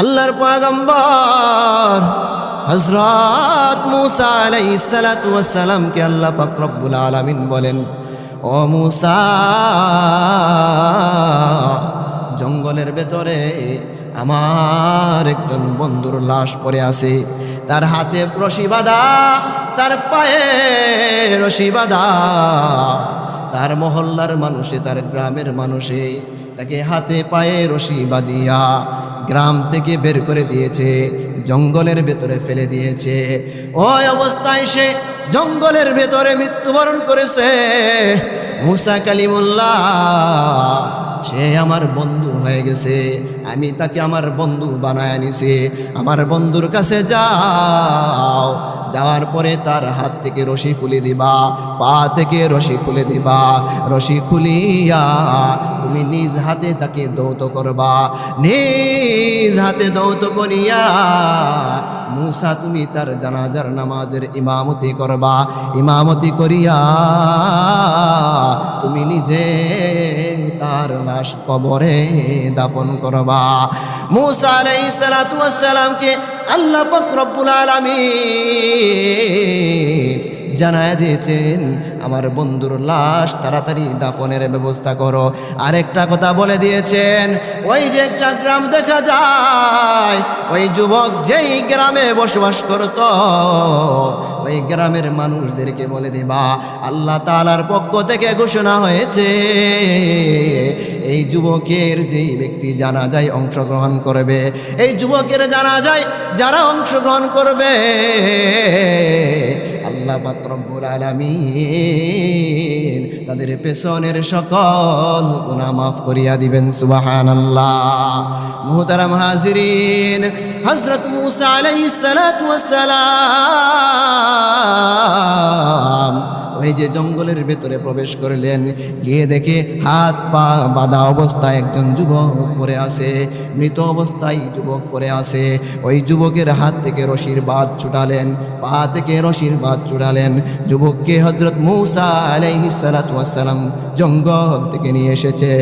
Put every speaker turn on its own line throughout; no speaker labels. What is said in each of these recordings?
আল্লাহর পয়গম্বর হযরত মূসা আলাইহিস সালাতু ওয়াস সালামকে আল্লাহ পাক রব্বুল আলামিন বলেন, ও মূসা, জঙ্গলের ভেতরে আমার একজন বন্ধুর লাশ পড়ে আছে, তার হাতে রশি বাঁধা, তার পায়ে রশি বাঁধা। তার মহল্লার মানুষে, তার গ্রামের মানুষে তাকে হাতে পায়ে রশি বাঁধিয়া গ্রাম থেকে বের করে দিয়েছে, জঙ্গলের ভেতরে ফেলে দিয়েছে। ওই অবস্থায় সে জঙ্গলের ভেতরে মৃত্যুবরণ করেছে। মূসা কালিমুল্লাহ সে আমার বন্ধু হয়ে গেছে, আমি তাকে আমার বন্ধু বানায় নিছি। আমার বন্ধুর কাছে যাও, যাওয়ার পরে তার হাত থেকে রশি খুলে দিবা, পা থেকে রশি খুলে দিবা। রশি খুলিয়া তুমি নিজ হাতে তাকে দৌত করবা। নিজ হাতে দৌত করিয়া মূসা তুমি তার জানাজার নামাজের ইমামতি করবা। ইমামতি করিয়া তুমি নিজে তার লাশ কবরে দাফন করবা। মূসা আলাইহিস সালাতু ওয়াস সালামকে আল্লাহ পাক রব্বুল আলামিন জানায় দিয়েছেন, আমার বন্ধুর লাশ তাড়াতাড়ি দাফনের ব্যবস্থা করো। আরেকটা কথা বলে দিয়েছেন, ওই যে একটা গ্রাম দেখা যায়, ওই যুবক যেই গ্রামে বসবাস করত, ওই গ্রামের মানুষদেরকে বলে দিবা, আল্লাহ তাআলার পক্ষ থেকে ঘোষণা হয়েছে, এই যুবকের যেই ব্যক্তি জানাজায় অংশগ্রহণ করবে, এই যুবকের জানাজায় যারা অংশগ্রহণ করবে, আল্লাহ পাক রব্বুল আলামিন তাদের পেছনের সকল গুনাহ মাফ করিয়া দিবেন। সুবহানাল্লাহ। মুহতারাম হাজিরিন, হযরত মূসা আলাইহিস সালাতু ওয়াস সালাম ওই যে জঙ্গলের ভেতরে প্রবেশ করলেন, গিয়ে দেখে হাত পা বাঁধা অবস্থায় একজন যুবক পড়ে আছে, মৃত অবস্থায় যুবক পড়ে আছে। ওই যুবকের হাত থেকে রশির বাঁধ ছুটালেন, পা থেকে রশির বাঁধ ছুটালেন। যুবককে হযরত মূসা আলাইহিস সালাতু ওয়াস সালাম জঙ্গল থেকে নিয়ে এসেছে।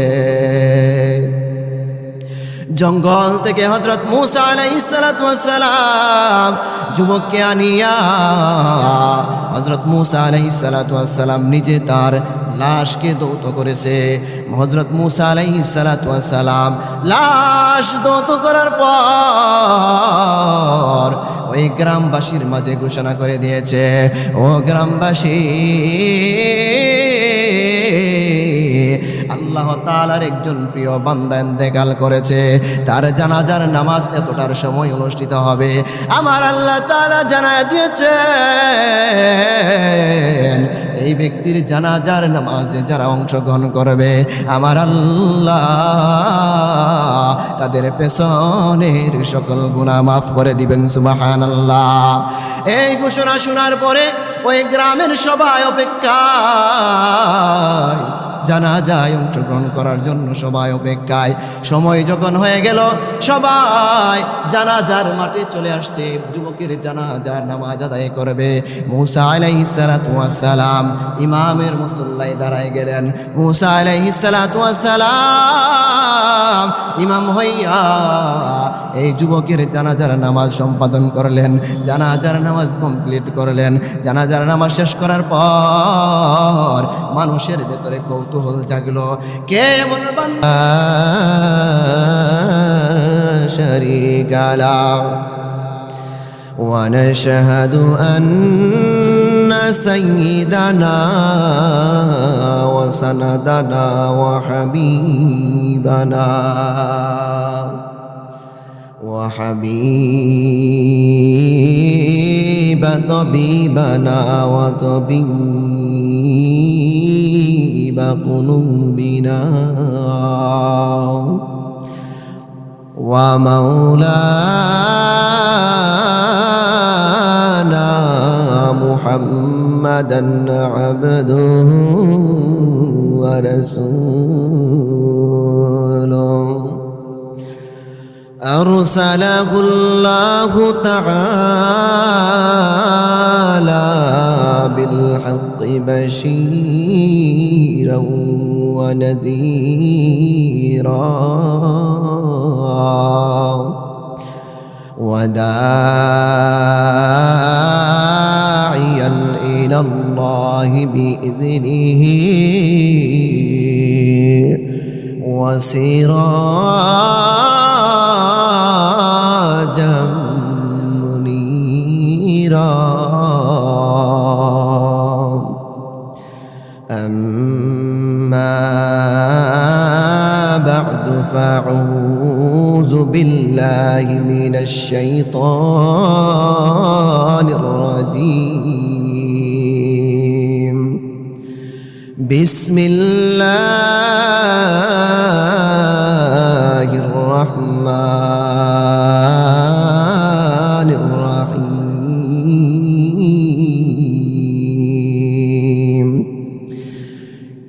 জঙ্গল থেকে হযরত মূসা আলাইহিস সালাতু ওয়াস সালাম যুবককে আনিয়া হযরত মূসা আলাইহিস সালাতু ওয়াস সালাম নিজে তার লাশকে দৌত করেছে। হযরত মূসা আলাইহিস সালাতু ওয়াস সালাম লাশ দৌত করার পর ওই গ্রামবাসীর মাঝে ঘোষণা করে দিয়েছে, ও গ্রামবাসী, আল্লাহ তাআলার একজন প্রিয় বান্দা ইন্তেকাল করেছে, তার জানাজার নামাজ এতটার সময় অনুষ্ঠিত হবে। আমার আল্লাহ তাআলা জানায় দিয়েছেন, এই ব্যক্তির জানাজার নামাজে যারা অংশগ্রহণ করবে, আমার আল্লাহ তাদের পেছনের সকল গুনাহ মাফ করে দিবেন। সুবহানাল্লাহ। এই ঘোষণা শোনার পরে ওই গ্রামের সবাই অপেক্ষায়, জানাজায় অংশগ্রহণ করার জন্য সবাই অপেক্ষায়। সময় যখন হয়ে গেল, সবাই জানাজার মাঠে চলে আসছে, যুবকের জানাজার নামাজ আদায় করবে। মূসা আলাইহিস সালাতু ওয়াস সালাম ইমামের মুসল্লায় দাঁড়ায় গেলেন। মূসা আলাইহিস সালাতু ওয়াস সালাম ইমাম হইয়া এই যুবকের জানাজার নামাজ সম্পাদন করলেন। জানাজার নামাজ কমপ্লিট করলেন। জানাজার নামাজ শেষ করার পর মানুষের ভেতরে কৌতূহল জাগলো, কে এমন বান্দা শারীকা লাহু ওয়া নাশহাদু আন্না সাইয়্যিদানা ওয়া সানাদানা ওয়া হাবিবানা وحبيب طبيبنا وطبيب قلوبنا ومولانا محمدا عبده ورسوله أرسله الله تعالى بالحق بشيرا ونذيرا وداعيا إلى الله بإذنه وسراجا منيرا أما بعد فأعوذ بالله من الشيطان الرجيم بسم الله الرحمن الرحيم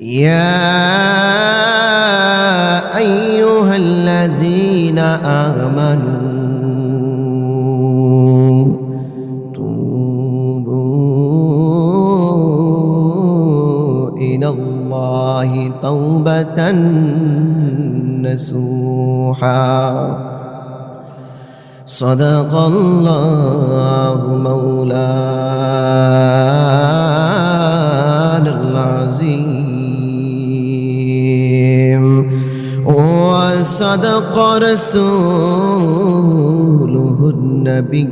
يا أيها الذين آمنوا توبوا إلى الله توبة نصوحا صدق الله مولانا العظيم وصدق رسوله النبي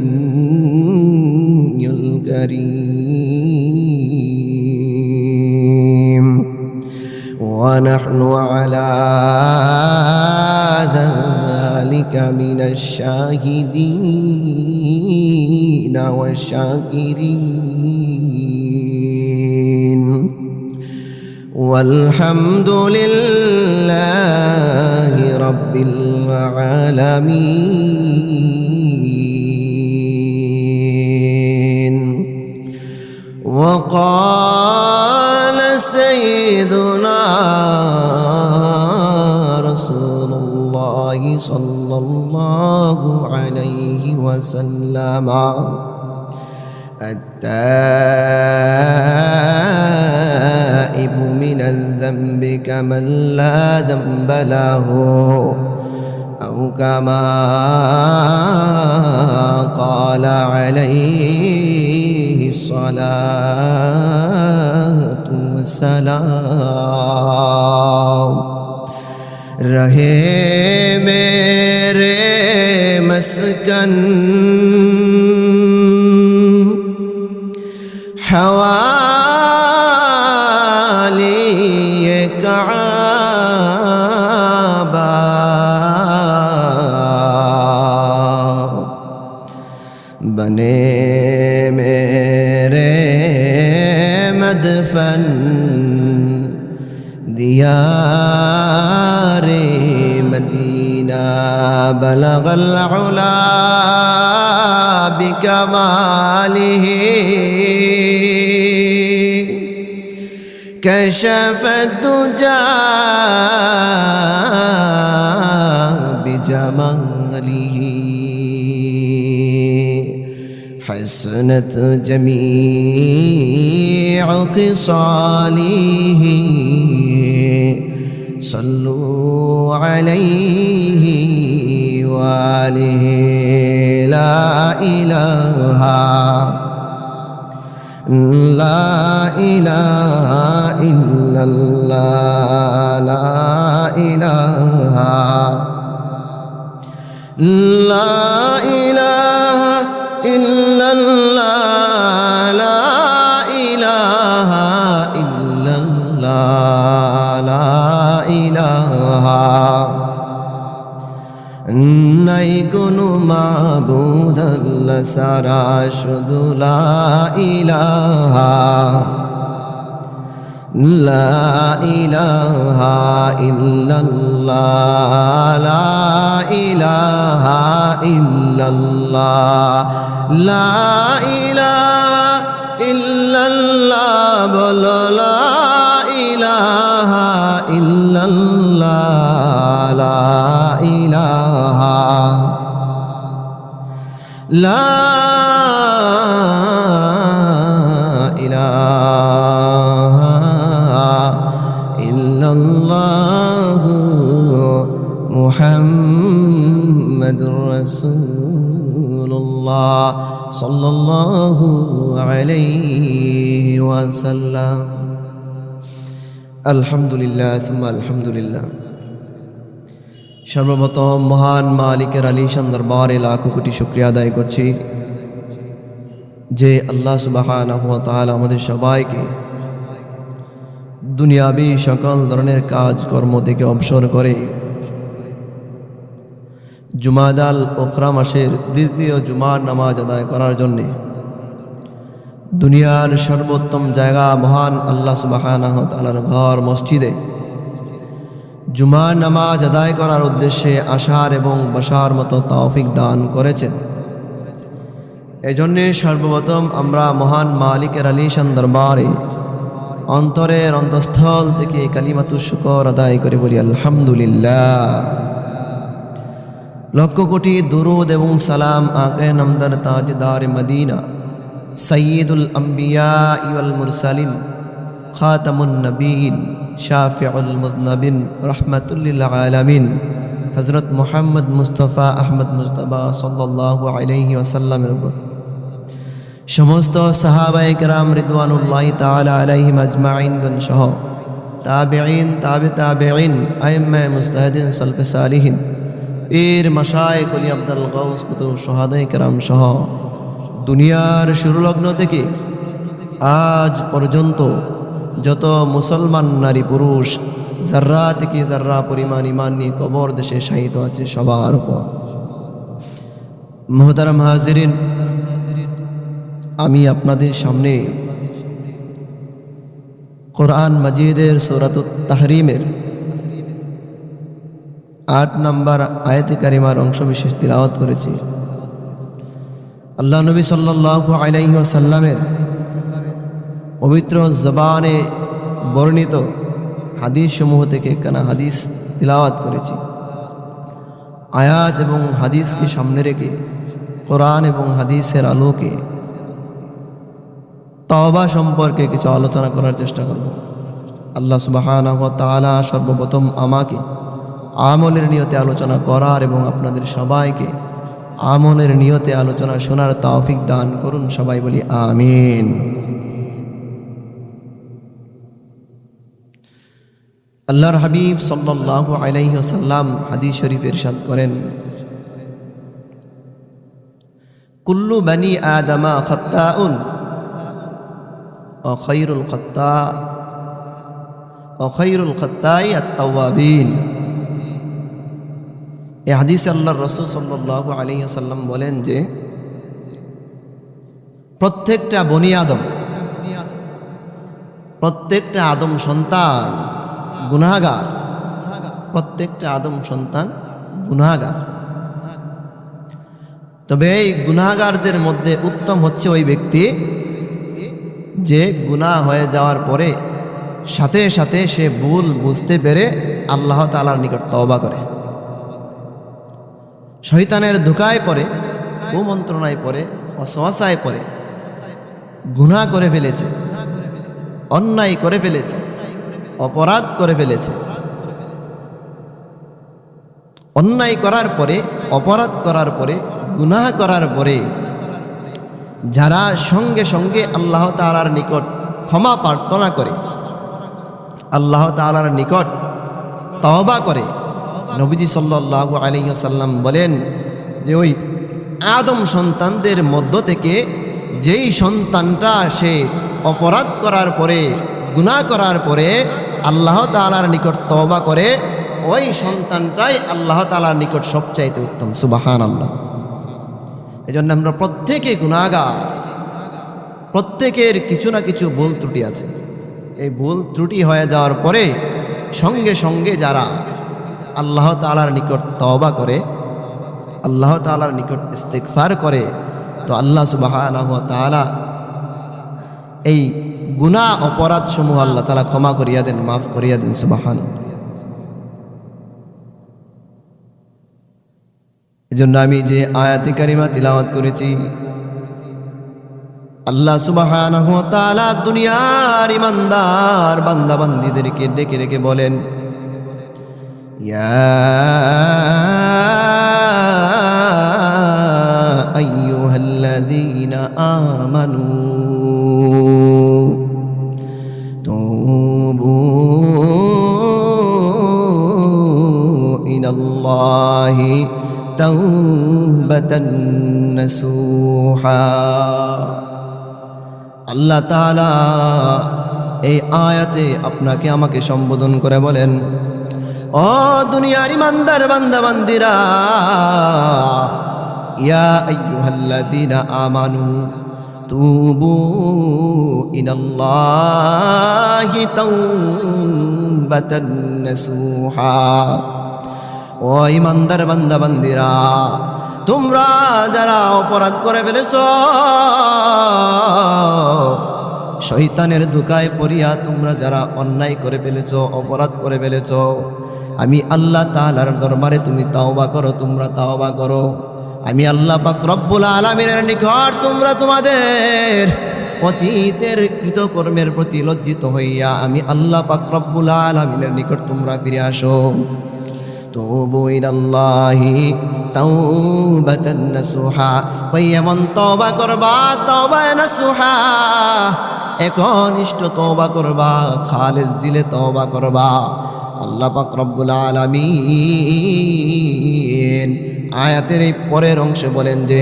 الكريم ونحن على ذلك من الشاهدين والشاكرين والحمد لله رب العالمين. وقال سيدنا رسول الله صلى الله عليه وسلم التائب من الذنب كمن لا ذنب له أو كما قال عليه الصلاة والسلام. رہے میرے مسکن حوالی کعبہ بنے میرے مدفن دیار مدینہ بلغ العلا بکمالہ كشف الدجى بجماله حسنت جميع خصاله صلوا عليه وآله لا إله لا إله إلا الله لا إله لا إله إلا الله لا إله إلا الله لا إله নাই কোনো মাবুদ আল্লাহ সারা শুধু লা ইলাহা লা ইলাহা ইল্লাল্লাহ লা ইলাহা ইল্লাল্লাহ লা ইলাহা ইল্লাল্লাহ বলো লা ইলাহা ইল্লাল্লাহ লা ইলাহা লা ইলাহা ইল্লাল্লাহু মুহাম্মাদুর রাসূল রাসূলুল্লাহ সাল্লাল্লাহু আলাইহি ওয়াসাল্লাম। আলহামদুলিল্লাহ সুম্মা আলহামদুলিল্লাহ। সর্বপ্রথম মহান মালিকের আলিশান দরবারে লাখো কোটি শুকরিয়া আদায় করছি যে আল্লাহ সুবহানাহু ওয়া তাআলা আমাদের সবাইকে দুনিয়াবি সকল ধরনের কাজ কর্ম থেকে অবসর করে জুমাদাল উখরা মাসের দ্বিতীয় জুমার নামাজ আদায় করার জন্যে দুনিয়ার সর্বোত্তম জায়গা মহান আল্লাহ সুবহানাহু ওয়া তাআলার ঘর মসজিদে জুমার নামাজ আদায় করার উদ্দেশ্যে আসার এবং বসার মতো তৌফিক দান করেছেন। এজন্যে সর্বপ্রথম আমরা মহান মালিকের আলিশান দরবারে অন্তরের অন্তঃস্থল থেকে কালিমাতুশ শুকর আদায় করে বলি আলহামদুলিল্লাহ। লক্ষ কোটি দুরুদ এবং সালাম আকে নামদার তাজদার মদিনা সৈয়দুল আম্বিয়া ওয়াল মুরসালিন খাতামুন নবীন শাফিউল মুযনবিন রাহমাতুল লিল আলামিন হযরত মুহাম্মদ মুস্তাফা আহমদ মুজতবা সাল্লাল্লাহু আলাইহি ওয়াসাল্লামের উপর সমস্ত সাহাবায়ে কেরাম রিদওয়ানুল্লাহি তাআলা আলাইহিম আজমাইন গণ সহ তাবিঈন তাবিঈন আইম্মায়ে মুজতাহিদিন সালফে সালিহিন পীর মাশায়েখ ওলি আব্দুল গাউস কুতুব শুহাদায়ে কেরাম সহ দুনিয়ার শুরুলগ্ন থেকে আজ পর্যন্ত যত মুসলমান নারী পুরুষ যার্রা থেকে যার্রা পরিমাণ ইমান নিয়ে কবর দেশে শায়িত আছে সবার উপর। মুহতারাম হাজিরিন, আমি আপনাদের সামনে কোরআন মাজিদের সূরাতুত তাহরিমের ৮ নম্বর আয়াতে কারিমার অংশবিশেষ তিলাওয়াত করেছি। আল্লাহ নবী সাল্লাল্লাহু আলাইহি ওয়াসাল্লামের পবিত্র জবানে বর্ণিত হাদিস সমূহ থেকে একখানা হাদিস তিলাওয়াত করেছি। আয়াত এবং হাদিসকে সামনে রেখে কোরআন এবং হাদিসের আলোকে তওবা সম্পর্কে কিছু আলোচনা করার চেষ্টা করব। আল্লাহ সুবহানাহু ওয়া তাআলা সর্বপ্রথম আমাকে আমলের নিয়তে আলোচনা করার এবং আপনাদের সবাইকে আমলের নিয়তে আলোচনা শোনার তৌফিক দান করুন। সবাই বলি আমিন। আল্লাহর হাবিব সাল্লাল্লাহু আলাইহি ওয়াসাল্লাম হাদিস শরীফে ইরশাদ করেন, কুল্লু বানি আদমা খাত্তাউন ওয়া খায়রুল খাত্তাই আত-তাওয়াবিন। এই হাদিসে আল্লাহর রাসূল সাল্লাল্লাহু আলাইহি ওয়াসাল্লাম বলেন যে প্রত্যেকটা বনি আদম, প্রত্যেকটা আদম সন্তান গুনাহগার, প্রত্যেকটা আদম সন্তান গুনাহগার। তবে এই গুনাহগারদের মধ্যে উত্তম হচ্ছে ওই ব্যক্তি যে গুনাহ হয়ে যাওয়ার পরে সাথে সাথে সে ভুল বুঝতে পেরে আল্লাহ তাআলার নিকট তওবা করে। শয়তানের ধোঁকায় পড়ে, কুমন্ত্রণায় পড়ে, ওয়াসওয়াসায় পড়ে গুনাহ করে ফেলেছে, অন্যায় করে ফেলেছে, অপরাধ করে ফেলেছে। অন্যায় করার পরে, অপরাধ করার পরে, গুনাহ করার পরে যারা সঙ্গে সঙ্গে আল্লাহ তাআলার নিকট ক্ষমা প্রার্থনা করে, আল্লাহ তাআলার নিকট তওবা করে, নবীজি সাল্লাল্লাহু আলাইহি ওয়াসাল্লাম বলেন যে ওই আদম সন্তানদের মধ্য থেকে যেই সন্তানটা সে অপরাধ করার পরে, গুনাহ করার পরে আল্লাহ তাআলার নিকট তওবা করে, ওই সন্তানটাই আল্লাহ তাআলার নিকট সবচাইতে উত্তম। সুবহানাল্লাহ। এজন্য আমরা প্রত্যেকে গুনাহগার, প্রত্যেকের কিছু না কিছু ভুল ত্রুটি আছে। এই ভুল ত্রুটি হয়ে যাওয়ার পরে সঙ্গে সঙ্গে যারা আল্লাহ তাআলার নিকট তওবা করে, আল্লাহ তাআলার নিকট ইস্তিগফার করে, তো আল্লাহ সুবহানাহু ওয়া তাআলা এই গুনাহ অপরাধ সমূহ আল্লাহ তাআলা ক্ষমা করিয়া দেন, মাফ করিয়া দেন। সুবহানাল্লাহ। এজন্য আমি যে আয়াতে কারিমা তিলাওয়াত করেছি, আল্লাহ সুবহানাহু ওয়া তাআলা দুনিয়ার ইমানদার বান্দা বান্দীদেরকে ডেকে ডেকে বলেন, ইয়া তাওবাতান নাসুহা। আল্লাহ তাআলা এই আয়াতে আপনাকে আমাকে সম্বোধন করে বলেন, ও দুনিয়ার ইমানদার বান্দা বান্দিরা, ইয়া আইয়ুহাল্লাযীনা আমানু তুবু ইলাল্লাহি তাওবাতান নাসুহা। ও ইমানদার বান্দা বান্দিরা, তোমরা যারা অপরাধ করে ফেলেছ, শয়তানের ধোঁকায় পড়িয়া তোমরা যারা অন্যায় করে ফেলেছ, অপরাধ করে ফেলেছ, আমি আল্লাহ তাআলার দরবারে তুমি তাওবা করো, তোমরা তাওবা করো। আমি আল্লাহ পাক রব্বুল আলামিনের নিকট তোমরা তোমাদের অতীতের কৃতকর্মের প্রতি লজ্জিত হইয়া আমি আল্লাহ পাক রব্বুল আলামিনের নিকট তোমরা ফিরে আসো। তুবু ইলাল্লাহি তাওবাতান নাসুহা। ওই এমন তওবা করবা, তওবা নাসুহা, একনিষ্ঠ তওবা করবা, খালেস দিলে তওবা করবা। আল্লাহ পাক রব্বুল আলামিন আয়াতের এই পরের অংশে বলেন যে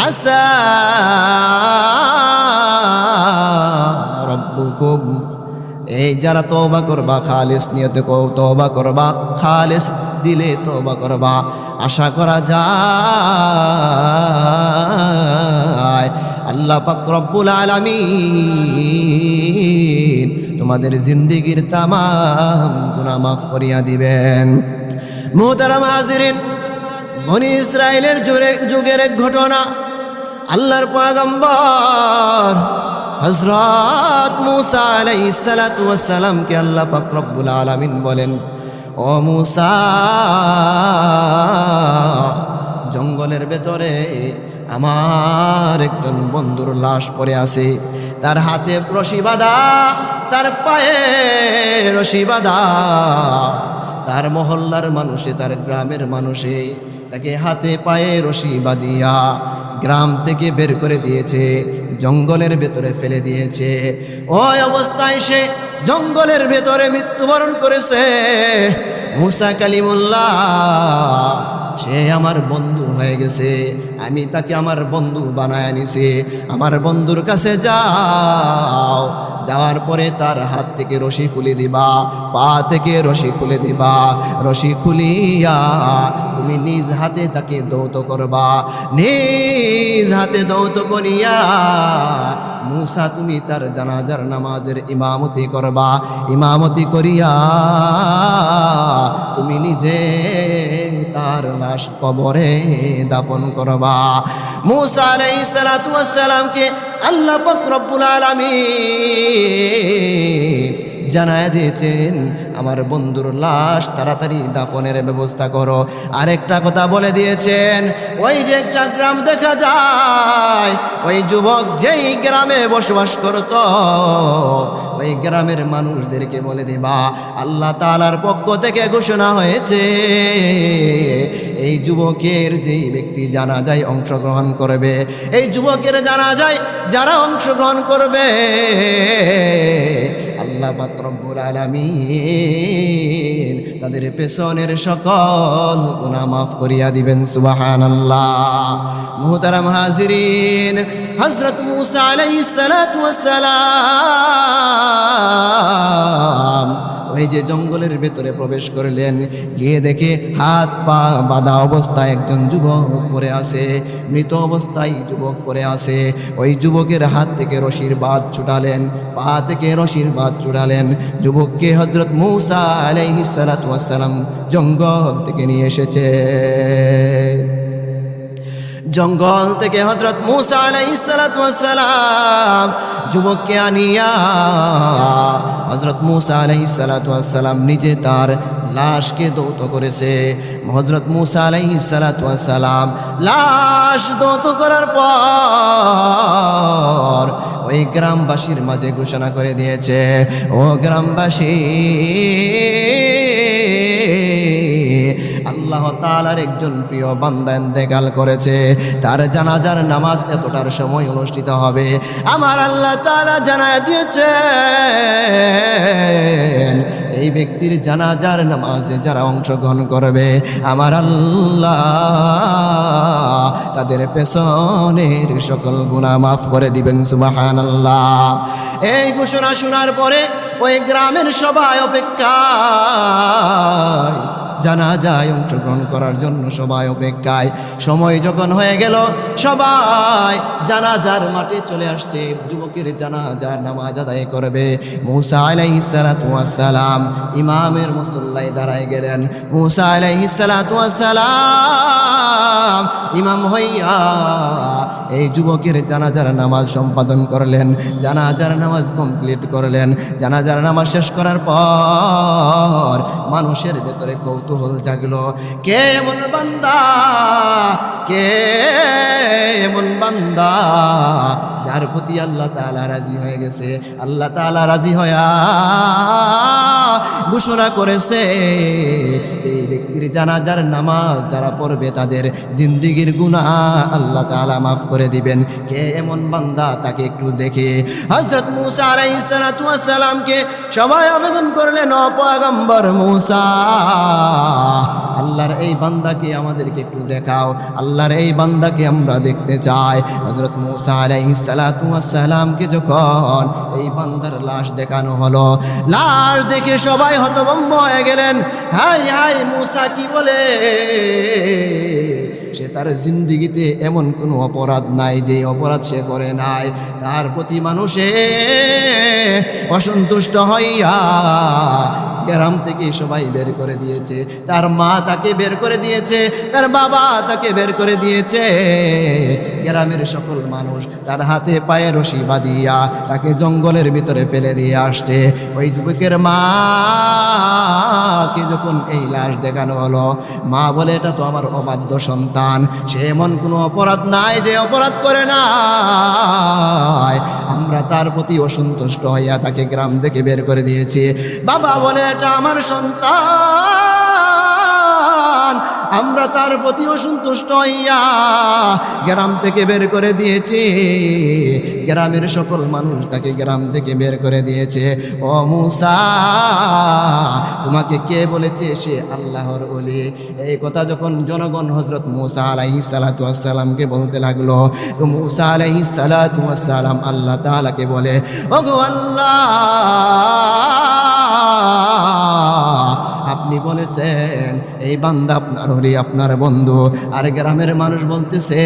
আসা রব্বুকুম, এই যারা তওবা করবা, খালেস নিয়তে তওবা করবা, খালেস দিলে তওবা করবা, আশা করা যায় আল্লাহ পাক রব্বুল আলামিন তোমাদের জিন্দেগীর তামাম গুনাহ মাফ করিয়া দিবেন। মুহতারাম হাজিরিন, বনি ইসরাইলের যুগের এক ঘটনা, আল্লাহর পয়গম্বর হযরত মূসা আলাইহিস সালাতু ওয়াস সালামকে আল্লাহ পাক রব্বুল আলামিন বলেন, ও মূসা, জঙ্গলের ভেতরে আমার একজন বন্ধুর লাশ পড়ে আছে, তার হাতে রশি বাঁধা, তার পায়ে রশি বাঁধা। তার মহল্লার মানুষে, তার গ্রামের মানুষে তাকে হাতে পায়ে রশি বাঁধিয়া গ্রাম থেকে বের করে দিয়েছে, জঙ্গলের ভেতরে ফেলে দিয়েছে। ওই অবস্থায় সে জঙ্গলের ভেতরে মৃত্যুবরণ করেছে। মূসা কালিমুল্লাহ সে আমার বন্ধু হয়ে গেছে, আমি তাকে আমার বন্ধু বানায় নিছি। আমার বন্ধুর কাছে যাও, যাওয়ার পরে তার হাত থেকে রশি খুলে দিবা, পা থেকে রশি খুলে দিবা, রশি খুলিয়া তুমি নিজ হাতে তাকে দৌত করবা। নিজ হাতে দৌত করিয়া মূসা তুমি তার জানাজার নামাজের ইমামতি করবা। ইমামতি করিয়া তুমি নিজে তার লাশ কবরে দাফন করবা। মূসা আলাইহিস সালাতু ওয়াস সালামকে আল্লাহ পাক রব্বুল আলামিন জানায় দিয়েছেন, আমার বন্ধুর লাশ তাড়াতাড়ি দাফনের ব্যবস্থা করো। আরেকটা কথা বলে দিয়েছেন, ওই যে একটা গ্রাম দেখা যায়, ওই যুবক যেই গ্রামে বসবাস করত, ওই গ্রামের মানুষদেরকে বলে দিবা, আল্লাহ তাআলার পক্ষ থেকে ঘোষণা হয়েছে, এই যুবকের যেই ব্যক্তি জানাজায় অংশগ্রহণ করবে, এই যুবকের জানাজায় যারা অংশগ্রহণ করবে, আল্লাহ পাক রব্বুল আলামিন তাদের পেছনের সকল গুনাহ মাফ করিয়া দিবেন। সুবহানাল্লাহ। মুহতারাম হাজিরিন, হযরত মূসা আলাইহিস সালাতু ওয়াস সালাম ওই যে জঙ্গলের ভেতরে প্রবেশ করলেন, গিয়ে দেখে হাত পা বাঁধা অবস্থায় একজন যুবক পড়ে আছে, মৃত অবস্থায় যুবক পড়ে আছে। ওই যুবকের হাত থেকে রশির বাঁধ ছুটালেন, পা থেকে রশির বাঁধ ছুটালেন। যুবককে হযরত মূসা আলাইহিস সালাতু ওয়াস সালাম জঙ্গল থেকে নিয়ে এসেছে। জঙ্গল থেকে হযরত মূসা আলাইহিস সালাতু ওয়াস সালাম যুবককে আনিয়া হযরত মূসা আলাইহিস সালাতু ওয়াস সালাম নিজে তার লাশকে দৌত করেছে। হযরত মূসা আলাইহিস সালাতু ওয়াস সালাম লাশ দৌত করার পর ওই গ্রামবাসীর মাঝে ঘোষণা করে দিয়েছে, ও গ্রামবাসী, আল্লাহ তাআলার একজন প্রিয় বান্দা ইন্তেকাল করেছে, তার জানাজার নামাজ এতটার সময় অনুষ্ঠিত হবে। আমার আল্লাহ তাআলা জানায় দিয়েছেন এই ব্যক্তির জানাজার নামাজে যারা অংশগ্রহণ করবে আমার আল্লাহ তাদের পেছনের সকল গুনাহ মাফ করে দিবেন। সুবহানাল্লাহ। এই ঘোষণা শোনার পরে ওই গ্রামের সবাই অপেক্ষায়, জানাজায় অংশগ্রহণ করার জন্য সবাই অপেক্ষায়। সময় যখন হয়ে গেল সবাই জানাজার মাঠে চলে আসছে, যুবকের জানাজার নামাজ আদায় করবে। মূসা আলাইহিস সালাতু ওয়াস সালাম ইমামের মুসল্লায় দাঁড়ায় গেলেন। মূসা আলাইহিস সালাতু ওয়াস সালাম ইমাম হইয়া এই যুবকের জানাজার নামাজ সম্পাদন করলেন, জানাজার নামাজ কমপ্লিট করলেন। জানাজার নামাজ শেষ করার পর মানুষের ভেতরে কৌতূহল জাগলো, কে এমন বান্দা, কে এমন বান্দা যার প্রতি আল্লাহ তাআলা রাজি হয়ে গেছে। আল্লাহ তাআলা রাজি হয়া ঘোষণা করেছে এই ব্যক্তির জানাজার নামাজ যারা পড়বে তাদের জিন্দেগীর গুনাহ আল্লাহ তাআলা মাফ করে দিবেন। কে এমন বান্দা তাকে একটু দেখে। হযরত মূসা আলাইহিস সালাতু ওয়াস সালামকে সবাই আবেদন করলেন, ও পয়গম্বর মূসা, আল্লাহর এই বান্দাকে আমাদেরকে একটু দেখাও, আল্লাহর এই বান্দাকে আমরা দেখতে চাই। হযরত মূসা আলাইহিস সালাতু ওয়াস সালামকে যখন এই বান্দার লাশ দেখানো হলো, লাশ দেখে সবাই হতভম্ব হয়ে গেলেন। হাই হাই, মূসা কি বলে? সে তার জিন্দেগিতে এমন কোনো অপরাধ নাই যে অপরাধ সে করে নাই। তার প্রতি মানুষে অসন্তুষ্ট হইয়া গ্রাম থেকে সবাই বের করে দিয়েছে। তার মা তাকে বের করে দিয়েছে, তার বাবা তাকে বের করে দিয়েছে। গ্রামের সকল মানুষ তার হাতে পায়ে রশি বাঁধিয়া তাকে জঙ্গলের ভিতরে ফেলে দিয়ে আসছে। ওই যুবকের মাকে যখন এই লাশ দেখানো হলো, মা বলে, এটা তো আমার অবাধ্য সন্তান, সে এমন কোনো অপরাধ নাই যে অপরাধ করে নাই, আমরা তার প্রতি অসন্তুষ্ট হইয়া তাকে গ্রাম থেকে বের করে দিয়েছি। বাবা বলে, এটা আমার সন্তান, আমরা তার প্রতি অসন্তুষ্ট হইয়া গ্রাম থেকে বের করে দিয়েছি। গ্রামের সকল মানুষ তাকে গ্রাম থেকে বের করে দিয়েছে। ও মূসা, তোমাকে কে বলেছে সে আল্লাহর ওলি? এই কথা যখন জনগণ হযরত মূসা আলাইহিস সালাতু ওয়াস সালামকে বলতে লাগলো, তো মূসা আলাইহিস সালাতু ওয়াস সালাম আল্লাহ তাআলাকে বলে, ওগো আল্লাহ, আপনি বলেছেন এই বান্দা আপনার হলি, আপনার বন্ধু। আর গ্রামের মানুষ বলতেছে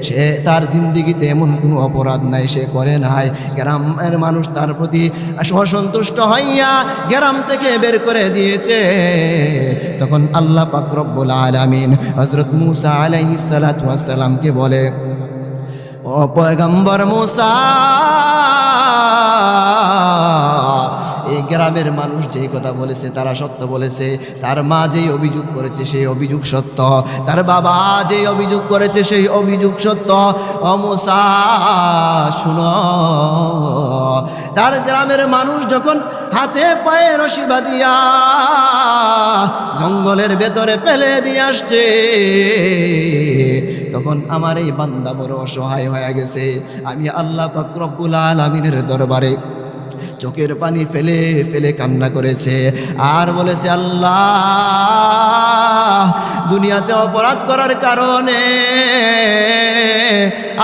সে তার জিন্দেগিতে এমন কোনো অপরাধ নাই, সে করে নাই। গ্রামের মানুষ তার প্রতি অসন্তুষ্ট হইয়া গ্রাম থেকে বের করে দিয়েছে। তখন আল্লাহ পাক রব্বুল আলামিন হযরত মূসা আলাইহিস সালাতু ওয়াস সালামকে বলে, ও পয়গম্বর মূসা, এই গ্রামের মানুষ যেই কথা বলেছে তারা সত্য বলেছে। তার মা যেই অভিযোগ করেছে সেই অভিযোগ সত্য, তার বাবা যেই অভিযোগ করেছে সেই অভিযোগ সত্য। ও মূসা, শুনো, তার গ্রামের মানুষ যখন হাতে পায়ে রশি বাঁধিয়া জঙ্গলের ভেতরে ফেলে দিয়ে আসছে, তখন আমার এই বান্দা বড় অসহায় হয়ে গেছে। আমি আল্লাহ পাক রব্বুল আলামিনের দরবারে চোখের পানি ফেলে ফেলে কান্না করেছে আর বলেছে, আল্লাহ, দুনিয়াতে অপরাধ করার কারণে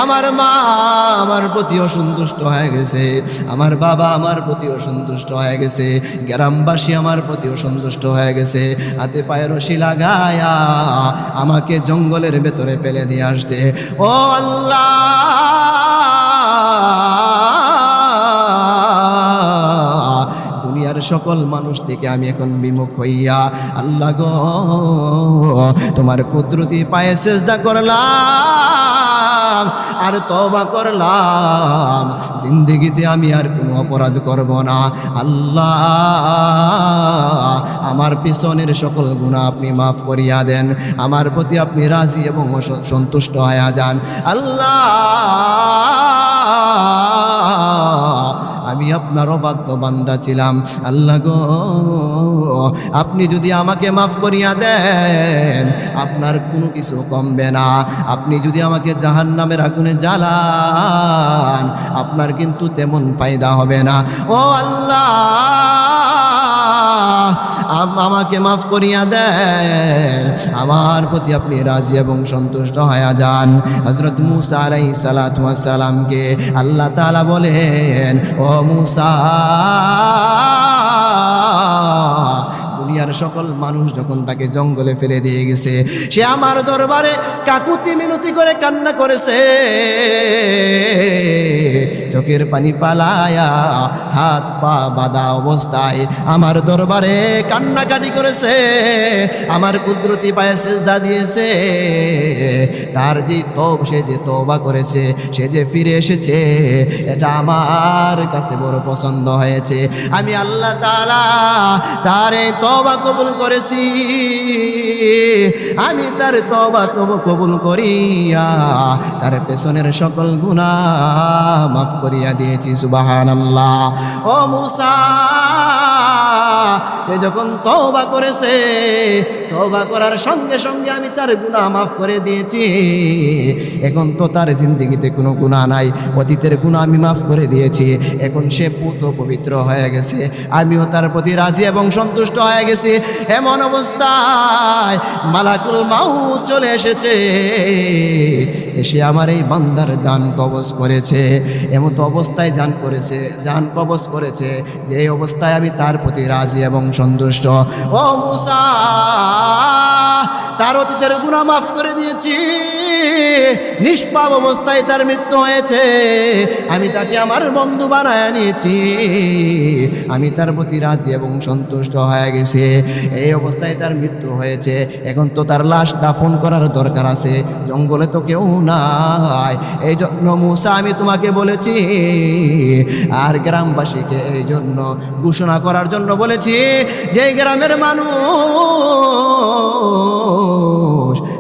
আমার মা আমার প্রতি অসন্তুষ্ট হয়ে গেছে, আমার বাবা আমার প্রতি অসন্তুষ্ট হয়ে গেছে, গ্রামবাসী আমার প্রতি অসন্তুষ্ট হয়ে গেছে। হাতে পায়ে রশি লাগায়া আমাকে জঙ্গলের ভেতরে ফেলে দিয়ে আসছে। ও আল্লাহ, দুনিয়ার সকল মানুষ থেকে আমি এখন বিমুখ হইয়া আল্লাহ গো তোমার কুদরতি পায়ে সিজদা করলাম আর তওবা করলাম, জিন্দেগিতে আমি আর কোনো অপরাধ করব না। আল্লাহ, আমার পিছনের সকল গুনাহ আপনি মাফ করিয়া দেন, আমার প্রতি আপনি রাজি এবং সন্তুষ্ট হইয়া যান। আল্লাহ, আমি আপনার অবাধ্য বান্দা ছিলাম। আল্লাহ গো, আপনি যদি আমাকে মাফ করিয়া দেন আপনার কোনো কিছু কমবে না। আপনি যদি আমাকে জাহান্নামের আগুনে জ্বালান আপনার কিন্তু তেমন ফায়দা হবে না। ও আল্লাহ, আমাকে মাফ করিয়া দেন, আমার প্রতি আপনি রাজি এবং সন্তুষ্ট হয়ে যান। হযরত মূসা আলাইহিস সালাতু ওয়াস সালামকে আল্লাহ তাআলা বলেন, ও মূসা, দুনিয়ার সকল মানুষ যখন তাকে জঙ্গলে ফেলে দিয়ে গেছে, সে আমার দরবারে কাকুতি মিনতি করে কান্না করেছে, চোখের পানি পালায়া হাত পা বাঁধা অবস্থায় আমার দরবারে কান্নাকাটি করেছে, আমার কুদরতি পায়ে সিজদা দিয়েছে। তার যে সে যে তওবা করেছে, সে যে ফিরে এসেছে, এটা আমার কাছে বড় পছন্দ হয়েছে। আমি আল্লাহ তাআলা তার এই তওবা কবুল করেছি। আমি তার তওবা কবুল করিয়া তার পেছনের সকল গুনাহ মাফ করিয়া দিয়েছি। সুবহানাল্লাহ। ও মূসা, সে যখন তওবা করেছে, তওবা করার সঙ্গে সঙ্গে আমি তার গুনাহ মাফ করে দিয়েছি। এখন তো তার জিন্দেগিতে কোনো গুনাহ নাই, অতীতের গুনাহ আমি মাফ করে দিয়েছি। এখন সে পুত পবিত্র হয়ে গেছে, আমিও তার প্রতি রাজি এবং সন্তুষ্ট হয়ে গেছি। এমন অবস্থায় মালাকুল মাউত চলে এসেছে, এসে আমার এই বান্দার জান কবজ করেছে। এমন তো অবস্থায় জান কবজ করেছে যে এই অবস্থায় আমি তার প্রতি রাজি এবং সন্তুষ্ট। ও মূসা, তার অতীতের গুনাহ মাফ করে দিয়েছি। নিষ্পাপ অবস্থায় তার মৃত্যু হয়েছে, আমি তাকে আমার বন্ধু বানায় নিয়েছি। আমি তার প্রতি রাজি এবং সন্তুষ্ট হয়ে গেছি। এই অবস্থায় তার মৃত্যু হয়েছে, এখন তো তার লাশ দাফন করার দরকার আছে। জঙ্গলে তো কেউ নাই, এই জন্য মূসা আমি তোমাকে বলেছি, আর গ্রামবাসীকে এই জন্য ঘোষণা করার জন্য বলেছি যে গ্রামের মানুষ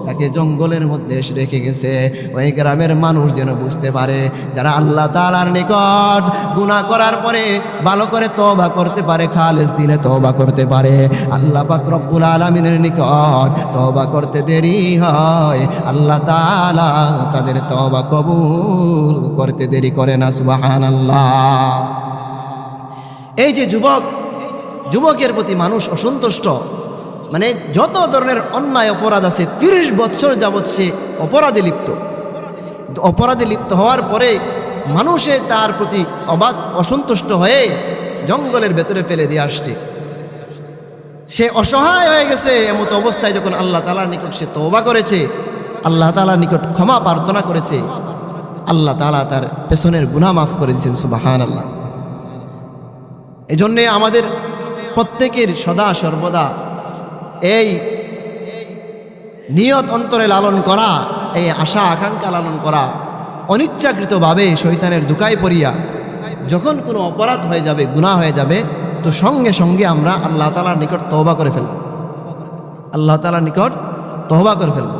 তাকে জঙ্গলের মধ্যে এসে রেখে গেছে, ওই গ্রামের মানুষ যেন বুঝতে পারে, যারা আল্লাহ তাআলার নিকট গুনাহ করার পরে ভালো করে তওবা করতে পারে, খালেস দিলে তওবা করতে পারে, আল্লাহ পাক রব্বুল আলামিনের নিকট তওবা করতে দেরি হয়, আল্লাহ তাআলা তাদের তওবা কবুল করতে দেরি করে না। সুবহানাল্লাহ। এই যে যুবকের প্রতি মানুষ অসন্তুষ্ট, মানে যত ধরনের অন্যায় অপরাধ আছে, 30 বছর যাবৎ সে অপরাধে লিপ্ত হওয়ার পরে মানুষে তার প্রতি অসন্তুষ্ট হয়ে জঙ্গলের ভেতরে ফেলে দিয়ে আসছে। সে অসহায় হয়ে গেছে। এমত অবস্থায় যখন আল্লাহ তাআলার নিকট সে তওবা করেছে, আল্লাহ তাআলার নিকট ক্ষমা প্রার্থনা করেছে, আল্লাহ তাআলা তার পেছনের গুনাহ মাফ করে দিয়েছেন। সুবহানাল্লাহ। এই জন্যে আমাদের প্রত্যেকের সদা সর্বদা এই নিয়ত অন্তরে লালন করা, এই আশা আকাঙ্ক্ষা লালন করা, অনিচ্ছাকৃতভাবে শয়তানের ধোঁকায় পড়িয়া যখন কোনো অপরাধ হয়ে যাবে, গুনাহ হয়ে যাবে, তো সঙ্গে সঙ্গে আমরা আল্লাহ তাআলার নিকট তওবা করে ফেলব, আল্লাহ তাআলার নিকট তওবা করে ফেলব।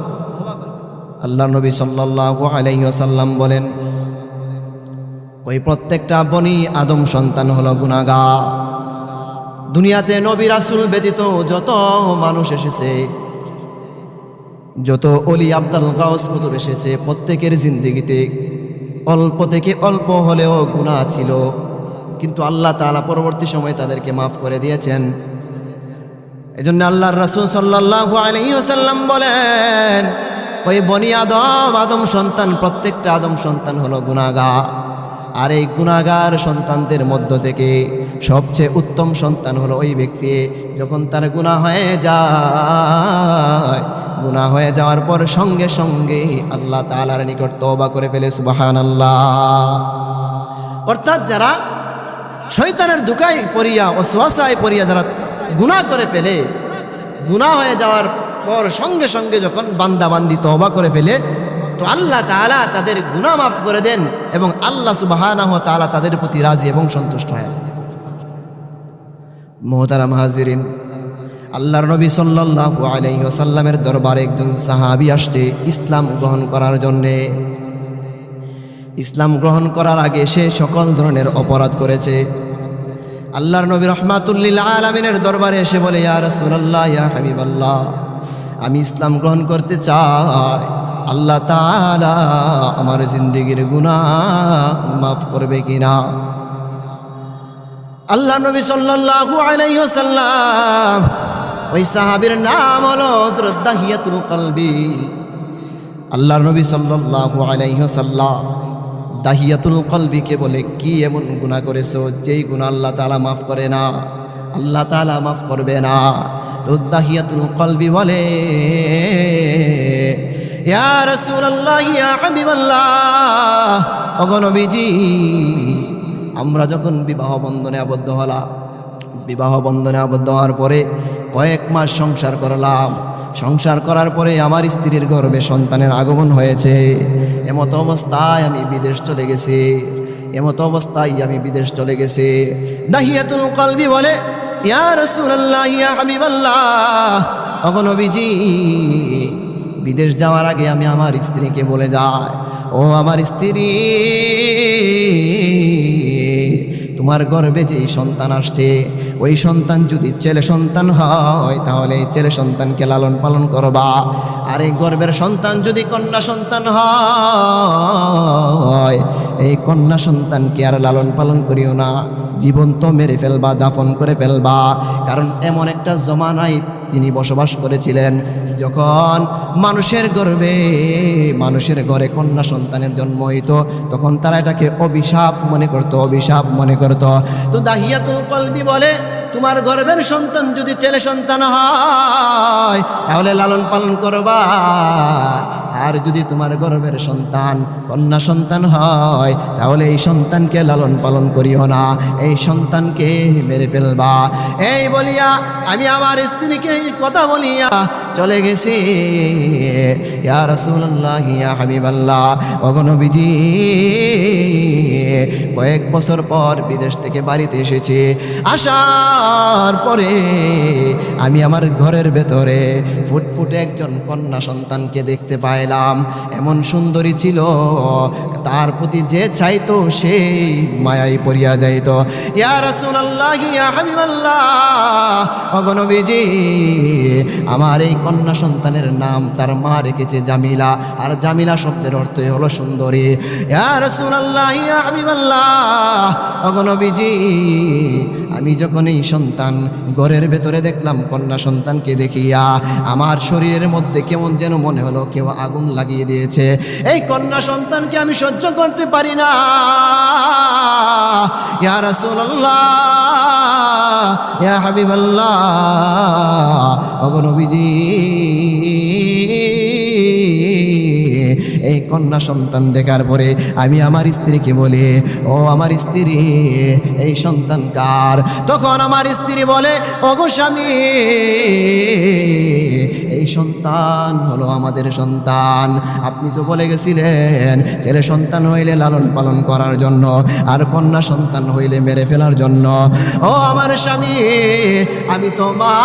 আল্লাহ নবী সাল্লাল্লাহু আলাইহি ওয়াসাল্লাম বলেন, ওই প্রত্যেকটা বনি আদম সন্তান হলো গুনাহগার। দুনিয়াতে নবী রাসূল ব্যতীত যত মানুষ এসেছে, যত অলি আব্দুল গাউস কুতুব এসেছে, প্রত্যেকের জিন্দেগিতে অল্প থেকে অল্প হলেও গুনাহ ছিল, কিন্তু আল্লাহ তাআলা পরবর্তী সময়ে তাদেরকে মাফ করে দিয়েছেন। এজন্য আল্লাহর রাসূল সাল্লাল্লাহু আলাইহি ওয়াসাল্লাম বলেন, ওই বনি আদম সন্তান, প্রত্যেকটা আদম সন্তান হলো গুনাহগার। আর এই গুনাহগার সন্তানদের মধ্য থেকে সবচেয়ে উত্তম সন্তান হলো ওই ব্যক্তি যখন তার গুনাহ হয়ে যায়, গুনাহ হয়ে যাওয়ার পর সঙ্গে সঙ্গে আল্লাহ তাআলার নিকট তওবা করে ফেলে। সুবহানাল্লাহ। অর্থাৎ যারা শয়তানের ধোঁকায় পড়িয়া, ওয়াসওয়াসায় পড়িয়া যারা গুনাহ করে ফেলে, গুনাহ হয়ে যাওয়ার পর সঙ্গে সঙ্গে যখন বান্দাবান্দি তওবা করে ফেলে, তো আল্লাহ তাআলা তাদের গুনাহ মাফ করে দেন এবং আল্লাহ সুবহানাহু ওয়া তাআলা তাদের প্রতি রাজি এবং সন্তুষ্ট হয়ে যান। মুহতারাম হাজিরিন, আল্লাহর নবী সাল্লাল্লাহু আলাইহি ওয়াসাল্লামের দরবারে একজন সাহাবী আসছে ইসলাম গ্রহণ করার জন্যে। ইসলাম গ্রহণ করার আগে সে সকল ধরনের অপরাধ করেছে। আল্লাহর নবী রহমাতুল্লিল আলামিনের দরবারে এসে বলে, ইয়া রাসূলুল্লাহ, ইয়া হাবিবাল্লাহ, আমি ইসলাম গ্রহণ করতে চাই, আল্লাহ তাআলা আমার জিন্দেগির গুনাহ মাফ করবে কিনা? আল্লাহ নবী সাল্লাল্লাহু আলাইহি ওয়াসাল্লাম, ওই সাহাবীর নাম হলো হযরত দাহিয়াতুল কলবি। আল্লাহর নবী সাল্লাল্লাহু আলাইহি ওয়াসাল্লাম দাহিয়াতুল কলবিকে বলে, কি এমন গুনাহ করেছো যেই গুনাহ আল্লাহ তাআলা মাফ করে না? আল্লাহ তাআলা মাফ করবে না। তো দাহিয়াতুল কলবি বলে, ইয়া রাসূলুল্লাহ, ইয়া হাবিবাল্লাহ, ওগো নবীজি, আমরা যখন বিবাহ বন্ধনে আবদ্ধ হলাম, বিবাহ বন্ধনে আবদ্ধ হওয়ার পরে কয়েক মাস সংসার করলাম। সংসার করার পরে আমার স্ত্রীর গর্ভে সন্তানের আগমন হয়েছে। এমত অবস্থায় আমি বিদেশ চলে গেছি, এমত অবস্থায় আমি বিদেশ চলে গেছি। দাহিয়াতুল কলবি বলে, ইয়া রাসূলুল্লাহ, ইয়া হাবিবাল্লাহ, ওগো নবীজি, বিদেশ যাওয়ার আগে আমি আমার স্ত্রীকে বলে যাই, ও আমার স্ত্রী, তোমার গর্ভে যে সন্তান আসছে, ওই সন্তান যদি ছেলে সন্তান হয় তাহলে এই ছেলে সন্তানকে লালন পালন করবা, আর এই গর্ভের সন্তান যদি কন্যা সন্তান হয়, এই কন্যা সন্তানকে আর লালন পালন করিও না, জীবন্ত মেরে ফেলবা, দাফন করে ফেলবা। কারণ এমন একটা জমানায় তিনি বসবাস করেছিলেন যখন মানুষের গর্ভে, মানুষের ঘরে কন্যা সন্তানের জন্ম হইত, তখন তারা এটাকে অভিশাপ মনে করত, অভিশাপ মনে করত। তো দাহিয়াতুল কলবি বলে, তোমার গর্ভের সন্তান যদি ছেলে সন্তান হয় তাহলে লালন পালন করবা, আর যদি তোমার গর্ভের সন্তান কন্যা সন্তান হয় তাহলে এই সন্তানকে লালন পালন করিও না, এই সন্তানকে মেরে ফেলবা। এই বলিয়া আমি আমার স্ত্রীকে এই কথা বলিয়া চলে গেছি। ইয়া রাসূলুল্লাহ, ইয়া হাবিবাল্লাহ, ওগো নবীজি, কয়েক বছর পর বিদেশ থেকে বাড়িতে এসেছি। আসার পরে আমি আমার ঘরের ভেতরে ফুটফুটে একজন কন্যা সন্তানকে দেখতে পাইলাম। এমন সুন্দরী ছিল, তার প্রতি যে চাইতো সেই মায়ায় পড়িয়া যাইত। ইয়া রাসূলুল্লাহ, ইয়া হাবিবাল্লাহ, ওগো নবীজি, আমার এই কন্যা সন্তানের নাম তার মা রেখেছে জামিলা, আর জামিলা শব্দের অর্থ হলো সুন্দরী। ইয়া রাসূলুল্লাহ, ইয়া হাবিবাল্লাহ, ওগো নবীজি, আমি যখন এই সন্তান ঘরের ভেতরে দেখলাম, কন্যা সন্তানকে দেখিয়া আমার শরীরের মধ্যে কেমন যেন মনে হলো কেউ আগুন লাগিয়ে দিয়েছে। এই কন্যা সন্তানকে আমি সহ্য করতে পারি না। ইয়া রাসূলুল্লাহ, ইয়া হাবিবাল্লাহ, ওগো নবীজি, এই কন্যা সন্তান দেখার পরে আমি আমার স্ত্রীকে বলি, ও আমার স্ত্রী, এই সন্তান কার? তখন আমার স্ত্রী বলে, ওগো স্বামী, এই সন্তান হলো আমাদের সন্তান। আপনি তো বলে গেছিলেন ছেলে সন্তান হইলে লালন পালন করার জন্য, আর কন্যা সন্তান হইলে মেরে ফেলার জন্য। ও আমার স্বামী, আমি তো মা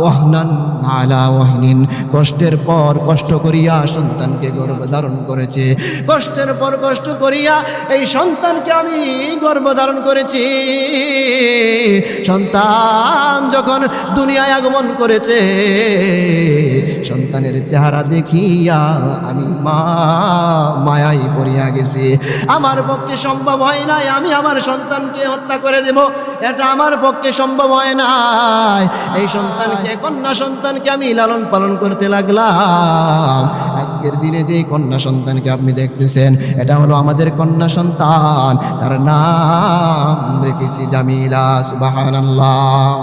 ওহনান আলা ওহনিন, কষ্টের পর কষ্ট করিয়া সন্তানকে গর্ভধারণ করেছে, কষ্টের পর কষ্ট করিয়া এই সন্তানকে আমি গর্ভধারণ করেছি। সন্তান যখন দুনিয়ায় আগমন করেছে, সন্তানের চেহারা দেখিয়া আমি মায়ায় পড়িয়া গেছি। আমার পক্ষে সম্ভব হয় নাই আমি আমার সন্তানকে হত্যা করে দেব, এটা আমার পক্ষে সম্ভব হয় নাই। এই সন্তানকে, কন্যা সন্তানকে আমি লালন পালন করতে লাগলাম। আজকের দিনে যে কন্যা সন্তানকে আপনি দেখতেছেন, এটা হলো আমাদের কন্যা সন্তান, তার নাম রেখেছি জামিলা। সুবহানাল্লাহ।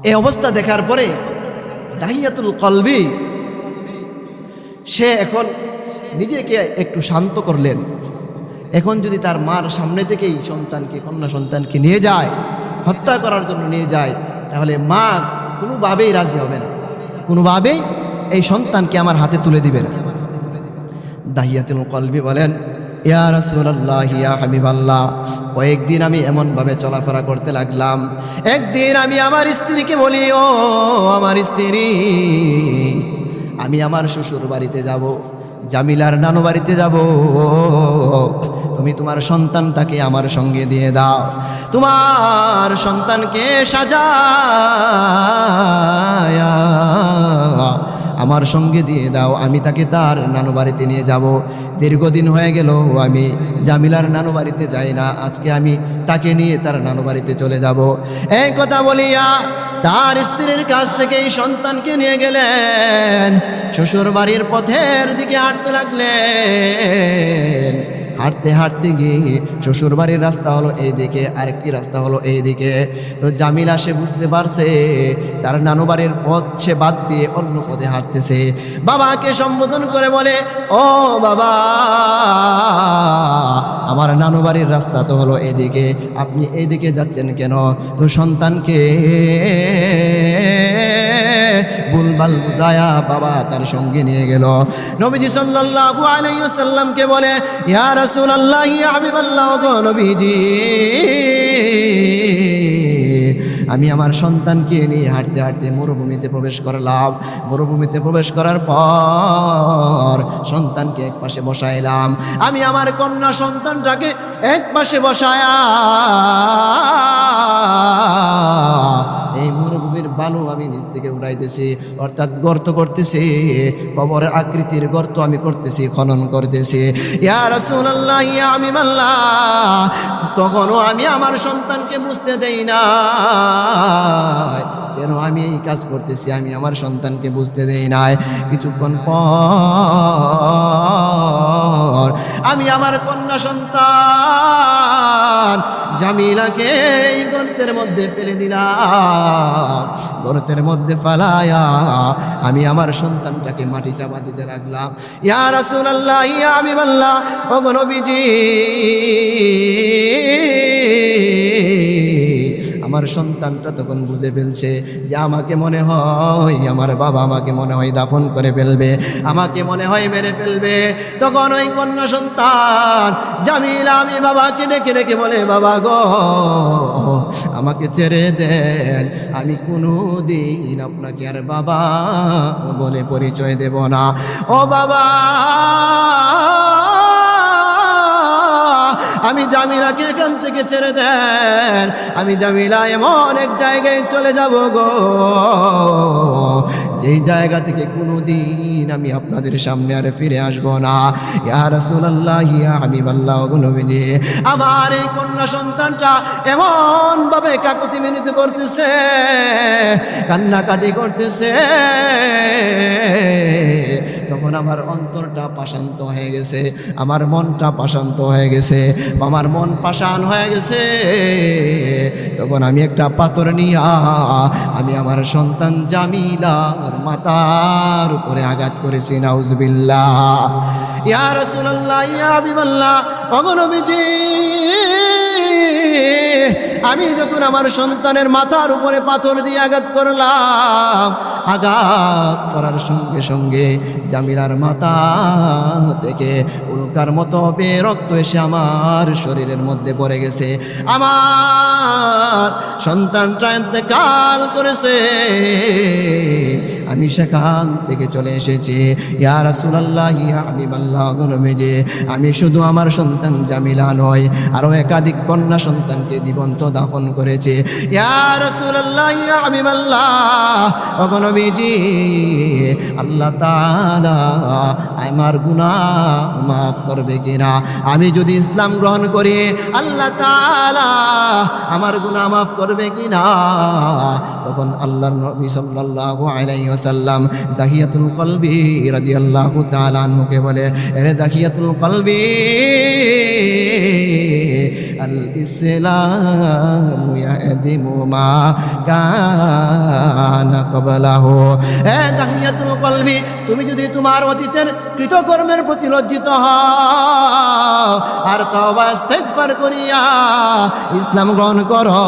এই অবস্থা দেখার পরে দাহিয়াতুল কলবি সে এখন নিজেকে একটু শান্ত করলেন। এখন যদি তার মার সামনে থেকেই সন্তানকে, কন্যা সন্তানকে নিয়ে যায়, হত্যা করার জন্য নিয়ে যায়, তাহলে মা কোনোভাবেই রাজি হবে না, কোনোভাবেই এই সন্তানকে আমার হাতে তুলে দিবে না। দাহিয়াতুল কলবি বলেন, ইয়া রাসূলুল্লাহ, ইয়া হাবিবাল্লাহ, কয়েকদিন আমি এমনভাবে চলাফেরা করতে লাগলাম। একদিন আমি আমার স্ত্রীকে বলি, ও আমার স্ত্রী, আমি আমার শ্বশুর বাড়িতে যাব, জামিলার নানু বাড়িতে যাব। তুমি তোমার সন্তানটাকে আমার সঙ্গে দিয়ে দাও, তোমার সন্তানকে সাজায়া আমার সঙ্গে দিয়ে দাও, আমি তাকে তার নানু বাড়িতে নিয়ে যাব। দীর্ঘদিন হয়ে গেল আমি জামিলার নানু বাড়িতে যাই না, আজকে আমি তাকে নিয়ে তার নানু বাড়িতে চলে যাব। এই কথা বলিয়া তার স্ত্রীর কাছ থেকে এই সন্তানকে নিয়ে গেলেন, শ্বশুর বাড়ির পথের দিকে হাঁটতে লাগলেন। হাঁটতে হাঁটতে গিয়ে শ্বশুর বাড়ির রাস্তা হলো এইদিকে, আরেকটি রাস্তা হলো এইদিকে। তো জামিলা সে বুঝতে পারছে তার নানু বাড়ির পথ সে বাদ দিয়ে অন্য পথে হাঁটতেছে। বাবাকে সম্বোধন করে বলে, ও বাবা, আমার নানু বাড়ির রাস্তা তো হলো এইদিকে, আপনি এইদিকে যাচ্ছেন কেন? তো সন্তানকে ভুলভাল বুঝায়া বাবা তার সঙ্গে নিয়ে গেল। নবীজি সাল্লাল্লাহু আলাইহি ওয়াসাল্লামকে বলে, ইয়া রাসূলুল্লাহ, ইয়া হাবিবাল্লাহ, গো নবীজি, আমি আমার সন্তানকে নিয়ে হাঁটতে হাঁটতে মরুভূমিতে প্রবেশ করলাম। মরুভূমিতে প্রবেশ করার পর সন্তানকে এক পাশে বসাইলাম, আমি আমার কন্যা সন্তানটাকে এক পাশে বসায়া এই মরুভূমির বালু আমি নিচ থেকে উঠাইতেছি, অর্থাৎ গর্ত করতেছি, কবরের আকৃতির গর্ত আমি করতেছি, খনন করতেছি। ইয়া রাসূলুল্লাহ, ইয়া হাবিবাল্লাহ, তখনও আমি আমার সন্তানকে বুঝতে দেই না কেন আমি এই কাজ করতেছি, আমি আমার সন্তানকে বুঝতে দেই নাই। কিছুক্ষণ পর আমি আমার কন্যা সন্তান জামিলাকে এই গর্তের মধ্যে ফেলে দিলাম। গর্তের মধ্যে ফালায়া আমি আমার সন্তানটাকে মাটি চাপা দিতে লাগলাম। ইয়া রাসূলুল্লাহ, ইয়া হাবিবাল্লাহ, ওগো নবীজি, আমার সন্তানটা তখন বুঝে ফেলছে যে আমাকে মনে হয় আমার বাবা আমাকে মনে হয় দাফন করে ফেলবে, আমাকে মনে হয় মেরে ফেলবে। তখন ওই কন্যা সন্তান জামিলা আমি বাবাকে ডেকে ডেকে বলে, বাবা গো, আমাকে ছেড়ে দেন, আমি কোনো দিন আপনাকে আর বাবা বলে পরিচয় দেব না। ও বাবা, আমি জামিলাকে এখান থেকে ছেড়ে দেন, আমি জামিলা এমন এক জায়গায় চলে যাব গো, যেই জায়গা থেকে কোনোদিন আমি আপনাদের সামনে আর ফিরে আসব না। ইয়া রাসূলুল্লাহ, ইয়া হাবিবাল্লাহ, গো নবীজি, আমার এই কন্যা সন্তানটা এমন ভাবে কাকুতি মিনতি করতেছে, কান্নাকাটি করতেছে, তখন আমার অন্তরটা পাশান্ত হয়ে গেছে, আমার মনটা পাশান্ত হয়ে গেছে, আমার মন পাষাণ হয়ে গেছে। তখন আমি একটা পাথর নিয়া আমি আমার সন্তান জামিলার মাথার উপরে আঘাত করেছি। নাউজুবিল্লাহ। ইয়া রাসূলুল্লাহ, ইয়া হাবিবাল্লাহ, ওগো নবীজি, আমি যখন আমার সন্তানের মাথার উপরে পাথর দিয়ে আঘাত করলাম, আঘাত করার সঙ্গে সঙ্গে জামিলার মাথা থেকে উল্কার মতো বেয়ে রক্ত এসে আমার শরীরের মধ্যে পড়ে গেছে। আমার সন্তানটা ইন্তেকাল করেছে, আমি সেখান থেকে চলে এসেছি। ইয়া রাসূলুল্লাহ, ইয়া হাবিবাল্লাহ, গো নবীজি, আমি শুধু আমার সন্তান জামিলা নয়, আরও একাধিক কন্যা সন্তানকে জীবন্ত দাফন করেছে। ইয়া রাসূলুল্লাহ, ইয়া হাবিবাল্লাহ, গো নবীজি, আল্লাহ তাআলা আমার গুনাহ মাফ করবে কিনা? আমি যদি ইসলাম গ্রহণ করি আল্লাহ তাআলা আমার গুনাহ মাফ করবে কিনা? তখন আল্লাহর নবী সাল্লাল্লাহু আলাইহি ওয়াসাল্লাম দাহিয়াতুল কলবি রাদিয়াল্লাহু তাআলা আনহুকে বলে, আরে দাহিয়াতুল কলবি, আল ইসলামু ইয়াদিমু মা কানা ক্বাবলাহু। এ দাহিয়াতুল কলবি, তুমি যদি তোমার অতীতের কৃতকর্মের প্রতি লজ্জিত হও আর তওবা ইস্তেগফার করিয়া ইসলাম গ্রহণ করো,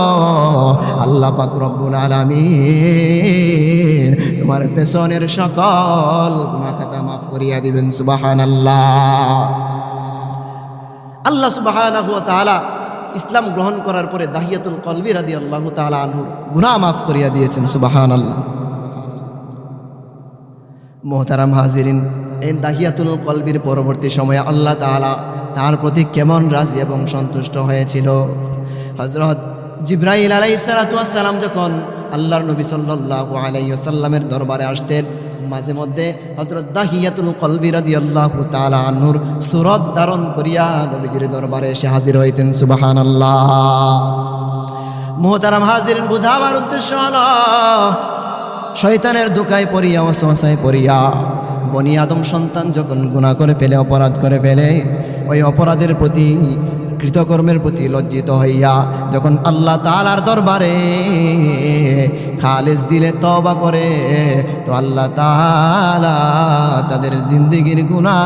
আল্লাহ পাক রব্বুল আলামিন তোমার পেছনের সকল গুনাহ খাতা মাফ করিয়া দিবেন। সুবহানাল্লাহ। আল্লাহ সুবহানাহু ওয়া তাআলা ইসলাম গ্রহণ করার পরে দাহিয়াতুল কলবি রাদিয়াল্লাহু তাআলা আনহুর গুনাহ মাফ করিয়া দিয়েছেন। সুবহানাল্লাহ। মোহতারাম হাজিরিন, এই দাহিয়াতুল কলবির পরবর্তী সময়ে আল্লাহ তাআলা তার প্রতি কেমন রাজি এবং সন্তুষ্ট হয়েছিল। হযরত জিবরাইল আলাইহিস সালাতু ওয়াস সালাম যখন আল্লাহর নবী সাল্লাল্লাহু আলাইহি ওয়াসাল্লামের দরবারে আসতেন, মাঝে মধ্যে হযরত দাহিয়াতুল কলবি রাদিয়াল্লাহু তাআলা আনহুর সূরত ধারণ করিয়া নবীজির দরবারে এসে হাজির হইতেন। সুবহানাল্লাহ। মোহতারাম হাজিরিন, বুঝাবার উদ্দেশ্য হলো শয়তানের ধোঁকায় পড়িয়া, ওয়াসওয়াসায় পড়িয়া বনি আদম সন্তান যখন গুনাহ করে ফেলে, অপরাধ করে ফেলে, ওই অপরাধের প্রতি, কৃতকর্মের প্রতি লজ্জিত হইয়া যখন আল্লাহ তাআলার দরবারে খালেস দিলে তওবা করে, তো আল্লাহ তাআলা তাদের জিন্দেগীর গুনাহ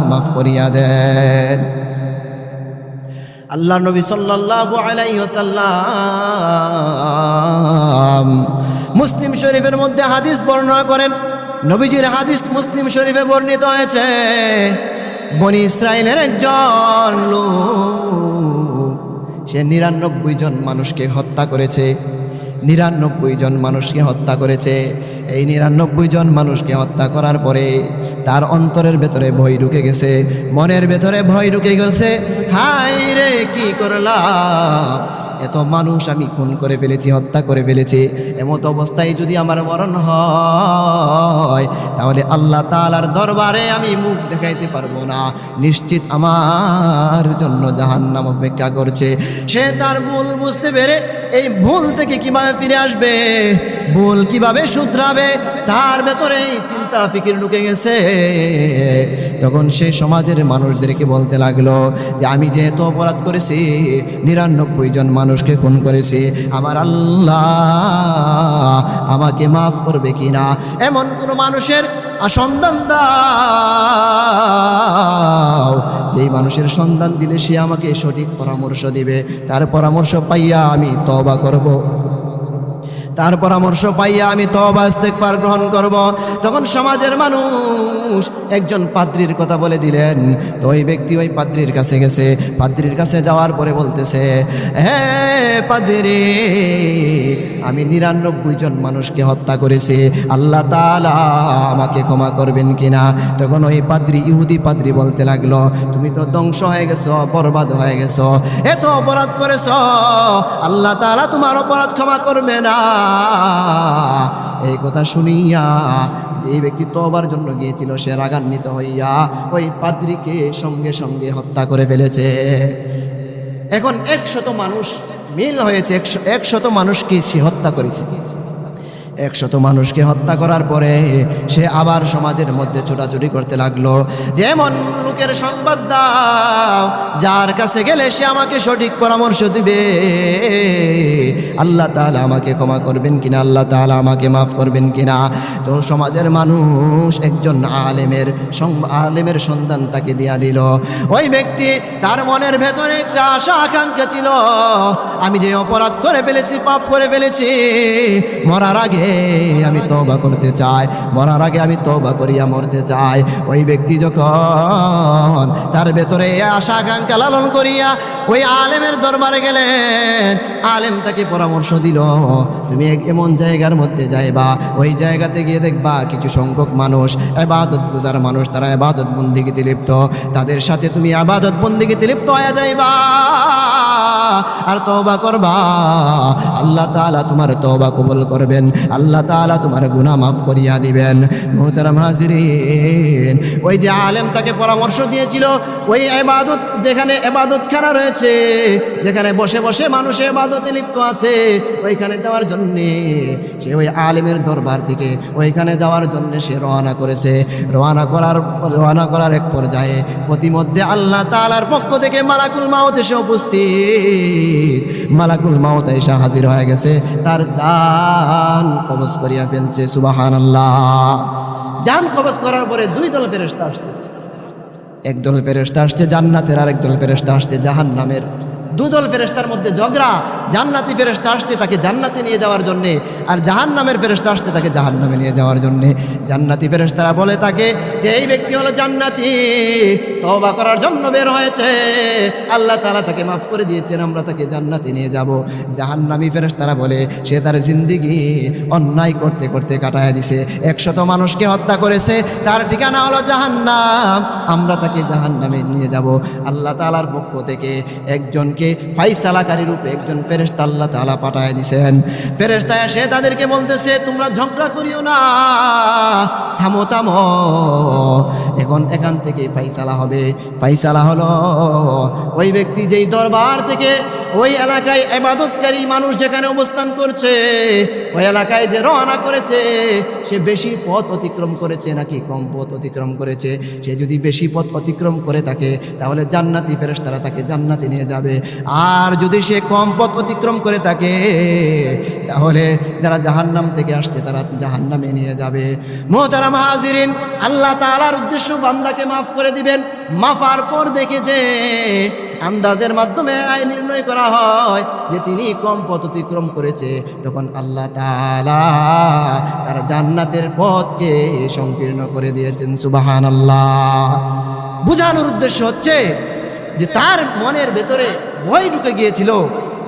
মাফ করিয়া দেন। আল্লাহ নবী সাল্লাল্লাহু আলাইহি ওয়াসাল্লাম মুসলিম শরীফের মধ্যে হাদিস বর্ণনা করেন। নবীজির হাদিস মুসলিম শরীফে বর্ণিত হয়েছে, বনি ইসরাইলের একজন লোক, সে 99 জন মানুষকে হত্যা করেছে। 99 জন মানুষকে হত্যা করেছে। এই 99 জন মানুষকে হত্যা করার পরে তার অন্তরের ভেতরে ভয় ঢুকে গেছে, মনের ভেতরে ভয় ঢুকে গেছে। হায় রে, কি করলাম, এত মানুষ আমি খুন করে ফেলেছি, হত্যা করে ফেলেছি। এমত অবস্থায় যদি আমার মরণ হয়, তাহলে আল্লাহ তাআলার দরবারে আমি মুখ দেখাইতে পারবো না, নিশ্চিত আমার জন্য জাহান্নাম অপেক্ষা করছে। সে তার ভুল বুঝতে পেরে এই ভুল থেকে কিভাবে ফিরে আসবে, ভুল কিভাবে শুধরাবে, তার ভেতরে এই চিন্তা ফিকির ঢুকে গেছে। তখন সে সমাজের মানুষদেরকে বলতে লাগলো যে আমি যেহেতু অপরাধ করেছি, 99 জন মানুষকে খুন করেছি, আমার আল্লাহ আমাকে মাফ করবে কিনা, এমন কোন মানুষের সন্ধান দাও, যেই মানুষের সন্ধান দিলে সে আমাকে সঠিক পরামর্শ দিবে, তার পরামর্শ পাইয়া আমি তওবা করব, তার পরামর্শ পাইয়া আমি তওবা ইস্তেগফার গ্রহণ করব। তখন সমাজের মানুষ একজন পাদ্রীর কথা বলে দিলেন। তো ওই ব্যক্তি ওই পাদ্রীর কাছে গেছে। পাদ্রীর কাছে যাওয়ার পরে বলতেছে, হ্যাঁ পাদ্রী, আমি 99 জন মানুষকে হত্যা করেছি, আল্লাহ তাআলা আমাকে ক্ষমা করবেন কিনা। তখন ওই পাদ্রী, ইহুদি পাদ্রী বলতে লাগলো, তুমি তো ধ্বংস হয়ে গেছো, বরবাদ হয়ে গেছো, এত অপরাধ করেছো, আল্লাহ তাআলা তোমার অপরাধ ক্ষমা করবে না। এই কথা শুনিয়া যে ব্যক্তি তওবার জন্য গিয়েছিল, সে রাগান্বিত হইয়া ওই পাদ্রীকে সঙ্গে সঙ্গে হত্যা করে ফেলেছে। এখন 100 মানুষ মিল হয়েছে, 100 মানুষকে সে হত্যা করেছে। 100 মানুষকে হত্যা করার পরে সে আবার সমাজের মধ্যে ছোটাছুটি করতে লাগলো, যেমন লোকের সংবাদ দাও, যার কাছে গেলে সে আমাকে সঠিক পরামর্শ দিবে, আল্লাহ তাআলা আমাকে ক্ষমা করবেন কিনা, আল্লাহ তাআলা আমাকে মাফ করবেন কিনা। তো সমাজের মানুষ একজন আলেমের সন্ধান তাকে দিয়া দিল। ওই ব্যক্তি, তার মনের ভেতরে একটা আশা আকাঙ্ক্ষা ছিল, আমি যে অপরাধ করে ফেলেছি, পাপ করে ফেলেছি, মরার আগে আমি তওবা করতে চাই, মরার আগে আমি তওবা করিয়া মরতে চাই। ওই ব্যক্তি যখন তার ভেতরে আশা আকাঙ্ক্ষা লালন করিয়া ওই আলেমের দরবারে গেলেন, আলেম তাকে পরামর্শ দিল, তুমি এমন জায়গার মধ্যে যাইবা, ওই জায়গাতে গিয়ে দেখবা কিছু সংখ্যক মানুষ, ইবাদত গুজার মানুষ, তারা ইবাদত বন্দেগীতে লিপ্ত, তাদের সাথে তুমি ইবাদত বন্দেগীতে লিপ্ত হয়ে যাইবা আর তওবা করবা, আল্লাহ তাআলা তোমার তওবা কবুল করবেন, আল্লাহ তাআলা তোমার গুনাহ মাফ করিয়া দিবেন। মুহতারাম হাজিরিন, ওই যে আলেম তাকে পরামর্শ দিয়েছিল, ওই ইবাদত, যেখানে ইবাদতখানা রয়েছে, যেখানে বসে বসে মানুষ ইবাদতে লিপ্ত আছে, ওইখানে যাওয়ার জন্য সে ওই আলেমের দরবার থেকে ওইখানে যাওয়ার জন্য সে রওনা করেছে। রওনা করার এক পর্যায়ে প্রতিমধ্যে আল্লাহ তাআলার পক্ষ থেকে মালাকুল মাউত এসে উপস্থিত। মালাকুল মাউত এসে হাজির হয়ে গেছে, তার জান কবজ করিয়া ফেলছে। সুবহানাল্লাহ। জান কবজ করার পরে 2 দল ফেরেশতা আসছে। এক দল ফেরেশতা আসছে জান্নাতের, আর এক দল ফেরেশতা আসছে জাহান্নামের। দুদল ফেরেশতার মধ্যে ঝগড়া, জান্নাতি ফেরেশতা আসছে তাকে জান্নাতে নিয়ে যাওয়ার জন্যে, আর জাহান্নামের ফেরেশতা আসছে তাকে জাহান্নামে নিয়ে যাওয়ার জন্যে। জান্নাতি ফেরেশতারা বলে তাকে যে এই ব্যক্তি হলো জান্নাতি, তওবা করার জন্য বের হয়েছে, আল্লাহ তাআলা তাকে মাফ করে দিয়েছেন, আমরা তাকে জান্নাতে নিয়ে যাব। জাহান্নামী ফেরেশতারা বলে সে তার জিন্দেগি অন্যায় করতে করতে কাটায় দিছে, 100 মানুষকে হত্যা করেছে, তার ঠিকানা হলো জাহান্নাম, আমরা তাকে জাহান্নামে নিয়ে যাব। আল্লাহ তাআলার পক্ষ থেকে একজনকে ফাইসালাকারী রূপে একজন ফেরেশতা আল্লাহ তাআলা পাঠায় দিয়েছেন। ফেরেশতা এসে তাদেরকে বলতেছে তোমরা ঝগড়া করিও না, থামো থামো, এখন এখান থেকে ফাইসালা হবে। ফাইসালা হলো ওই ব্যক্তি যেই দরবার থেকে ওই এলাকায় ইবাদতকারী মানুষ যেখানে অবস্থান করছে, ওই এলাকায় যে রওনা করেছে সে বেশি পথ অতিক্রম করেছে নাকি কম পথ অতিক্রম করেছে। সে যদি বেশি পথ অতিক্রম করে থাকে তাহলে জান্নাতি ফেরেশতারা তাকে জান্নাতে নিয়ে যাবে, আর যদি সে কম পথ অতিক্রম করে থাকে তাহলে যারা জাহান্নাম থেকে আসছে তারা জাহান্নামে নিয়ে যাবে। মুহতারাম হাজিরিন, আল্লাহ তাআলার উদ্দেশ্য বান্দাকে মাফ করে দিবেন। মাফার পর দেখেছে আন্দাজের মাধ্যমে আয় নির্ণয় করা হয় যে তিনি কম পথ অতিক্রম করেছে, তখন আল্লাহ তাআলা তার জান্নাতের পথকে সংকীর্ণ করে দিয়েছেন। সুবহানাল্লাহ। বোঝানোর উদ্দেশ্য হচ্ছে যে তার মনের ভেতরে ভয় ঢুকে গিয়েছিল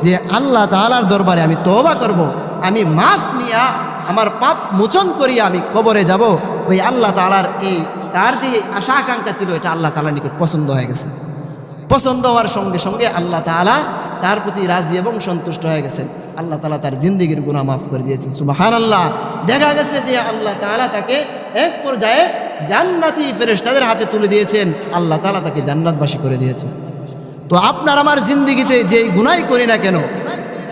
যে আল্লাহ তাআলার দরবারে আমি তওবা করব, আমি মাফ নিয়া আমার পাপ মোচন করিয়া আমি কবরে যাব। ওই আল্লাহ তাআলার এই তার যে আশা আকাঙ্ক্ষা ছিল এটা আল্লাহ তাআলার নিকট পছন্দ হয়ে গেছে। পছন্দ হওয়ার সঙ্গে সঙ্গে আল্লাহ তাআলা তার প্রতি রাজি এবং সন্তুষ্ট হয়ে গেছেন। আল্লাহ তাআলা তার জিন্দেগির গুনাহ মাফ করে দিয়েছেন। সুবহানাল্লাহ। দেখা গেছে যে আল্লাহ তাআলা তাকে এক পর্যায়ে জান্নাতি ফেরেশতাদের হাতে তুলে দিয়েছেন, আল্লাহ তাআলা তাকে জান্নাতবাসী করে দিয়েছেন। তো আপনার আমার জিন্দেগিতে যেই গুনাহই করি না কেন,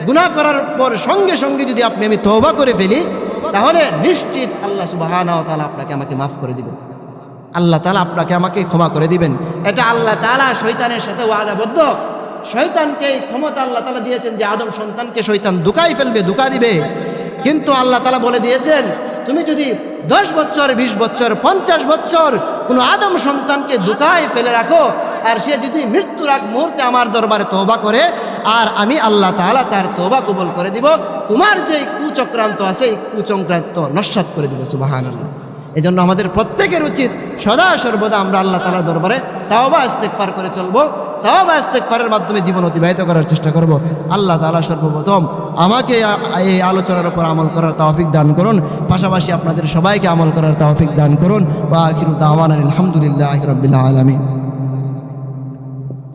গুনাহ করার পর সঙ্গে সঙ্গে যদি আমি তওবা করে ফেলি তাহলে নিশ্চিত আল্লাহ সুবহানাহু ওয়া তাআলা আপনাকে আমাকে মাফ করে দিবেন, আল্লাহ তাআলা আপনাকে আমাকে ক্ষমা করে দিবেন। এটা আল্লাহ তাআলা শয়তানের সাথে ওয়াদাবদ্ধ। শয়তানকে এই ক্ষমতা আল্লাহ তাআলা দিয়েছেন যে আদম সন্তানকে শয়তান ধোঁকায় ফেলবে, ধোঁকা দিবে, কিন্তু আল্লাহ তাআলা বলে দিয়েছেন তুমি যদি 10 বছর 20 বছর 50 বছর কোনো আদম সন্তানকে ধোঁকায় ফেলে রাখো আর সে যদি মৃত্যুর আগ মুহূর্তে আমার দরবারে তওবা করে, আর আমি আল্লাহ তাআলা তার তওবা কবুল করে দিব, তোমার যে কুচক্রান্ত আছে এই কুচক্রান্ত নস্যাৎ করে দিব। সুবহানাল্লাহ। এই জন্য আমাদের প্রত্যেকের উচিত সদা সর্বদা আমরা আল্লাহ তাআলার দরবারে তাওবা ইস্তেগফার করে চলবো, তাওবা ইস্তেগফারের মাধ্যমে জীবন অতিবাহিত করার চেষ্টা করব। আল্লাহ তাআলা সর্বপ্রথম আমাকে এই আলোচনার উপর আমল করার তৌফিক দান করুন, পাশাপাশি আপনাদের সবাইকে আমল করার তৌফিক দান করুন। ওয়া আখিরু দাওয়ানা আলহামদুলিল্লাহি রাব্বিল আলামিন।